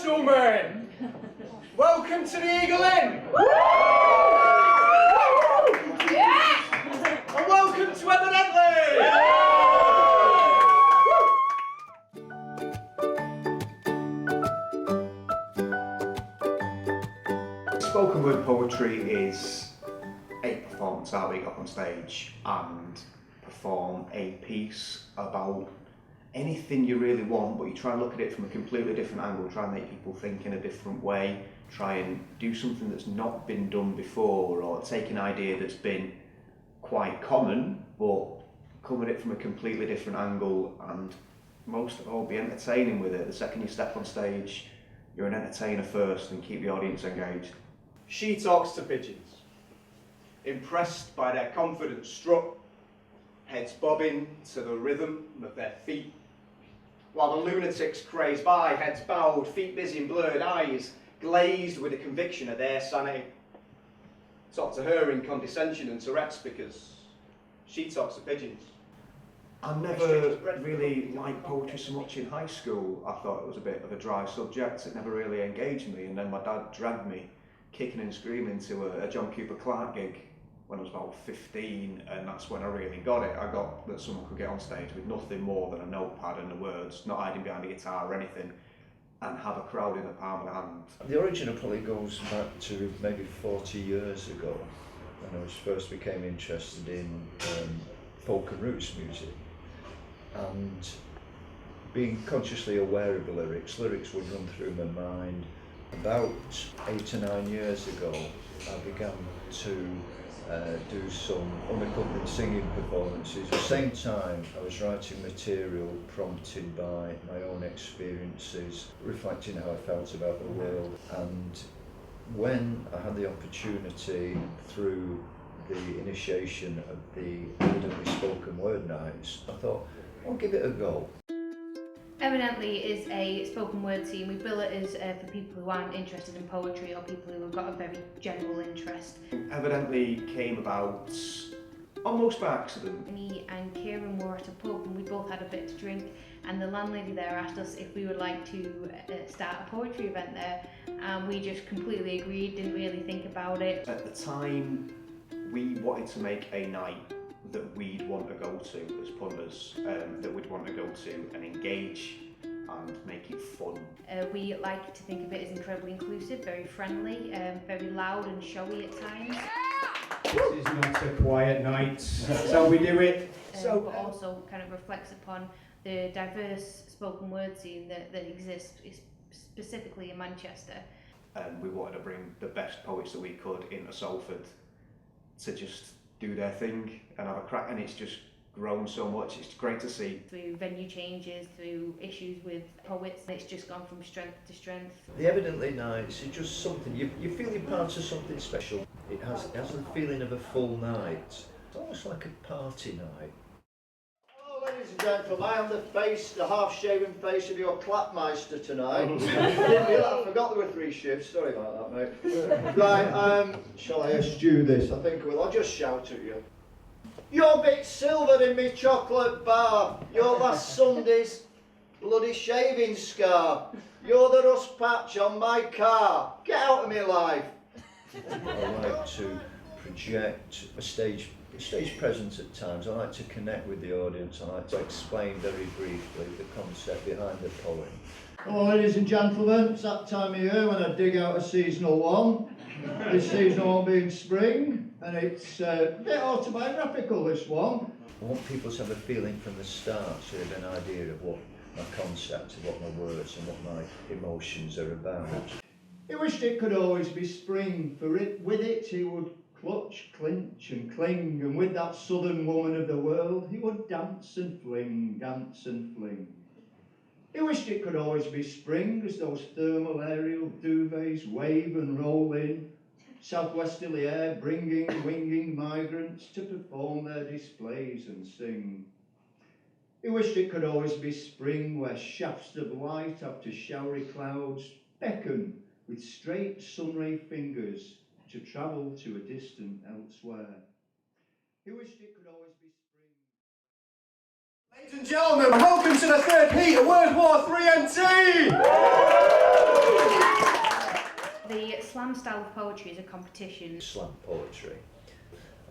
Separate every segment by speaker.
Speaker 1: gentlemen, welcome to the Eagle Inn. And welcome to Evidently. Spoken word poetry is a performance art where you go up on stage and perform a piece about anything you really want, but you try and look at it from a completely different angle, try and make people think in a different way, try and do something that's not been done before, or take an idea that's been quite common, but come at it from a completely different angle, and most of all, be entertaining with it. The second you step on stage, you're an entertainer first and keep the audience engaged.
Speaker 2: She talks to pigeons, impressed by their confident strut, heads bobbing to the rhythm of their feet, while the lunatics craze by, heads bowed, feet busy and blurred, eyes glazed with the conviction of their sanity. Talk to her in condescension and Tourette's because she talks to pigeons.
Speaker 1: I never really liked poetry so much in high school. I thought it was a bit of a dry subject. It never really engaged me, and then my dad dragged me kicking and screaming to a John Cooper Clarke gig when I was about 15, and that's when I really got it. I got that someone could get on stage with nothing more than a notepad and the words, not hiding behind a guitar or anything, and have a crowd in the palm of the hand.
Speaker 3: The origin probably goes back to maybe 40 years ago, when I first became interested in folk and roots music, and being consciously aware of the lyrics would run through my mind. About 8 or 9 years ago, I began to do some unaccompanied singing performances. At the same time, I was writing material prompted by my own experiences, reflecting how I felt about the world. And when I had the opportunity through the initiation of the Evidently Spoken Word Nights, I thought, I'll give it a go.
Speaker 4: Evidently is a spoken word scene. We bill it as for people who aren't interested in poetry or people who have got a very general interest.
Speaker 1: Evidently came about almost by accident.
Speaker 4: Me and Kieran were at a pub and we both had a bit to drink, and the landlady there asked us if we would like to start a poetry event there, and we just completely agreed, didn't really think about it.
Speaker 1: At the time, we wanted to make a night that we'd want to go to as punters, that we'd want to go to and engage and make it fun.
Speaker 4: We like to think of it as incredibly inclusive, very friendly, very loud and showy at times.
Speaker 2: This is not a quiet night, so we do it.
Speaker 4: But also kind of reflects upon the diverse spoken word scene that exists, specifically in Manchester.
Speaker 1: We wanted to bring the best poets that we could into Salford to just do their thing and have a crack, and it's just grown so much. It's great to see.
Speaker 4: Through venue changes, through issues with poets, it's just gone from strength to strength.
Speaker 3: The Evidently Nights is just something, you feel you're part of something special. It has the feeling of a full night. It's almost like a party night.
Speaker 5: Hello ladies and gentlemen, I am the half-shaven face of your clapmeister tonight. I forgot there were 3 shifts, sorry about that mate. Right, shall I eschew this? I think I'll just shout at you. You're bit silver in me chocolate bar, your last Sunday's bloody shaving scar. You're the rust patch on my car, get out of my life.
Speaker 3: I like to project a stage presence at times. I like to connect with the audience. I like to explain very briefly the concept behind the poem.
Speaker 5: Hello ladies and gentlemen, it's that time of year when I dig out a seasonal one. This seasonal one being spring, and it's a bit autobiographical, this one.
Speaker 3: I want people to have a feeling from the start, so they have an idea of what my concept, of what my words and what my emotions are about.
Speaker 5: He wished it could always be spring, for with it he would clutch, clinch and cling, and with that southern woman of the world he would dance and fling, dance and fling. He wished it could always be spring, as those thermal aerial duvets wave and roll in, southwesterly air bringing winging migrants to perform their displays and sing. He wished it could always be spring, where shafts of light after showery clouds beckon with straight sunray fingers to travel to a distant elsewhere. He wished it could always be spring.
Speaker 2: Ladies and gentlemen, welcome to the third heat of World War III NT!
Speaker 4: The slam style of poetry is a competition.
Speaker 3: Slam poetry.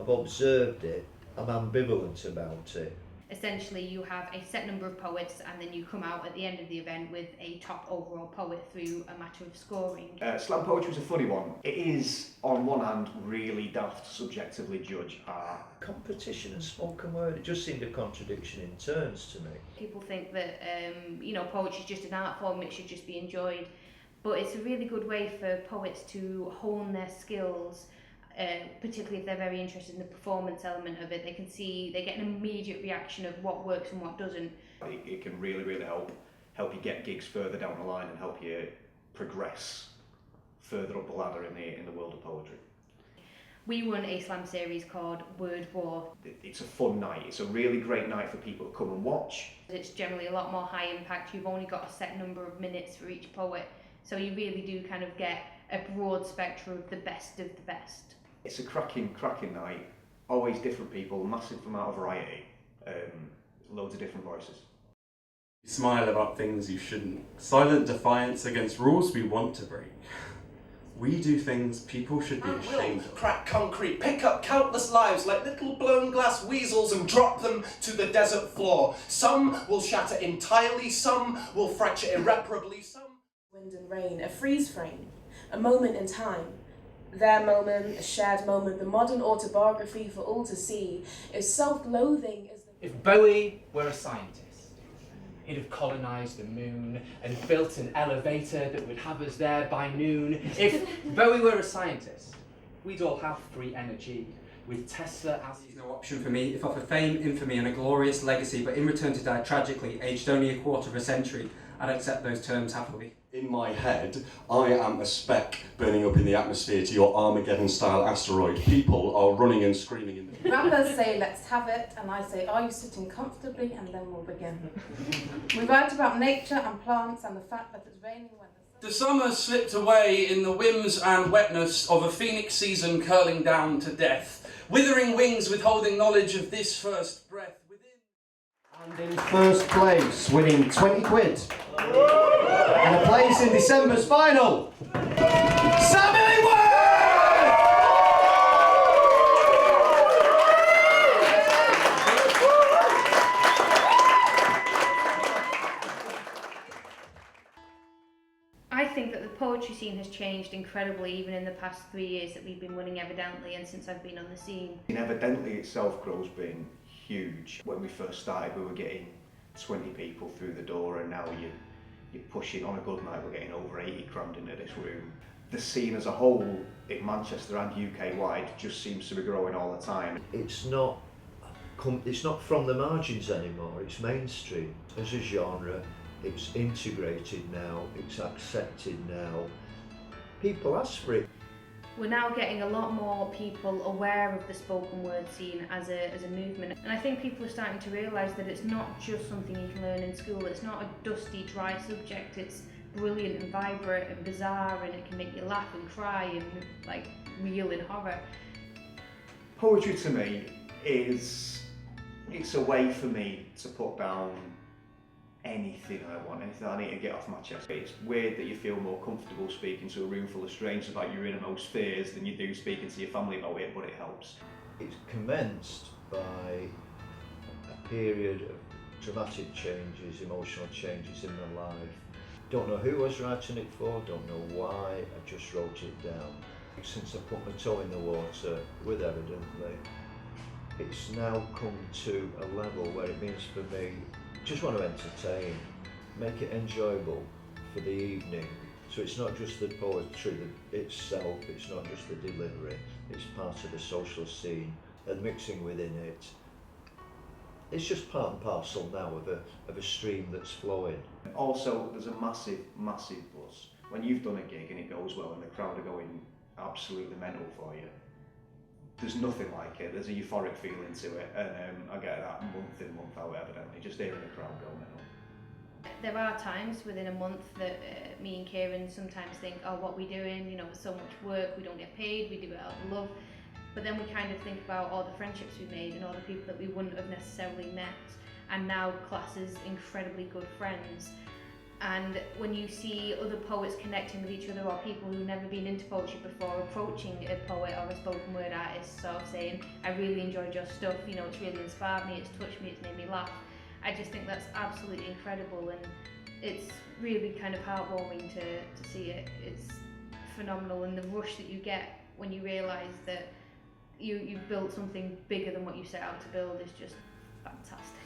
Speaker 3: I've observed it. I'm ambivalent about it.
Speaker 4: Essentially, you have a set number of poets, and then you come out at the end of the event with a top overall poet through a matter of scoring.
Speaker 1: Slam poetry is a funny one. It is, on one hand, really daft to subjectively judge art.
Speaker 3: Competition and spoken word, it just seemed a contradiction in terms to me.
Speaker 4: People think that poetry is just an art form, it should just be enjoyed, but it's a really good way for poets to hone their skills. Particularly if they're very interested in the performance element of it, they get an immediate reaction of what works and what doesn't.
Speaker 1: It can really, really help you get gigs further down the line and help you progress further up the ladder in the world of poetry.
Speaker 4: We run a slam series called Word War.
Speaker 1: It's a fun night. It's a really great night for people to come and watch.
Speaker 4: It's generally a lot more high impact. You've only got a set number of minutes for each poet, so you really do kind of get a broad spectrum of the best of the best.
Speaker 1: It's a cracking night, always different people, massive amount of variety, loads of different voices.
Speaker 6: Smile about things you shouldn't. Silent defiance against rules we want to break. We do things people should be ashamed of.
Speaker 7: Crack concrete, pick up countless lives like little blown glass weasels and drop them to the desert floor. Some will shatter entirely, some will fracture irreparably, some...
Speaker 8: Wind and rain, a freeze frame, a moment in time. Their moment, a shared moment, the modern autobiography for all to see. If self-loathing is the...
Speaker 9: If Bowie were a scientist, he'd have colonised the moon and built an elevator that would have us there by noon. If Bowie were a scientist, we'd all have free energy, with Tesla as...
Speaker 10: There's no option for me if offer fame, infamy and a glorious legacy, but in return to die tragically, aged only a quarter of a century, I'd accept those terms happily.
Speaker 11: In my head, I am a speck burning up in the atmosphere to your Armageddon-style asteroid. People are running and screaming in the...
Speaker 8: Rappers say, let's have it, and I say, are you sitting comfortably? And then we'll begin. We write about nature and plants and the fact that it's raining when
Speaker 7: The summer slipped away in the whims and wetness of a phoenix season curling down to death, withering wings withholding knowledge of this first breath.
Speaker 2: And in first place, winning 20 quid. And a place in December's final, Sam Illingworth!
Speaker 4: I think that the poetry scene has changed incredibly even in the past 3 years that we've been running Evidently and since I've been on the scene.
Speaker 1: Evidently itself grow's been huge. When we first started we were getting 20 people through the door, and now you're pushing, on a good night we're getting over 80 crammed into this room. The scene as a whole in Manchester and UK wide just seems to be growing all the time.
Speaker 3: It's not from the margins anymore, it's mainstream. As a genre, it's integrated now, it's accepted now. People ask for it.
Speaker 4: We're now getting a lot more people aware of the spoken word scene as a movement, and I think people are starting to realise that it's not just something you can learn in school. It's not a dusty, dry subject. It's brilliant and vibrant and bizarre, and it can make you laugh and cry and like reel in horror.
Speaker 1: Poetry to me it's a way for me to put down anything I want, anything I need to get off my chest. It's weird that you feel more comfortable speaking to a room full of strangers about your innermost fears than you do speaking to your family about it, but it helps.
Speaker 3: It's commenced by a period of dramatic changes, emotional changes in my life. Don't know who I was writing it for, don't know why, I just wrote it down. Since I put my toe in the water with Evidently, it's now come to a level where it means for me, just want to entertain, make it enjoyable for the evening. So it's not just the poetry itself, it's not just the delivery, it's part of the social scene, and mixing within it. It's just part and parcel now of a stream that's flowing.
Speaker 1: Also, there's a massive buzz. When you've done a gig and it goes well and the crowd are going absolutely mental for you, there's nothing like it. There's a euphoric feeling to it, and I get that month in, month out, Evidently, just hearing the crowd go mental.
Speaker 4: There are times within a month that me and Kieran sometimes think, oh, what are we doing? You know, with so much work, we don't get paid, we do it out of love. But then we kind of think about all the friendships we've made and all the people that we wouldn't have necessarily met, and now class as incredibly good friends. And when you see other poets connecting with each other, or people who've never been into poetry before approaching a poet or a spoken word artist, sort of saying, I really enjoyed your stuff, you know, it's really inspired me, it's touched me, it's made me laugh. I just think that's absolutely incredible, and it's really kind of heartwarming to see it. It's phenomenal, and the rush that you get when you realise that you've built something bigger than what you set out to build is just fantastic.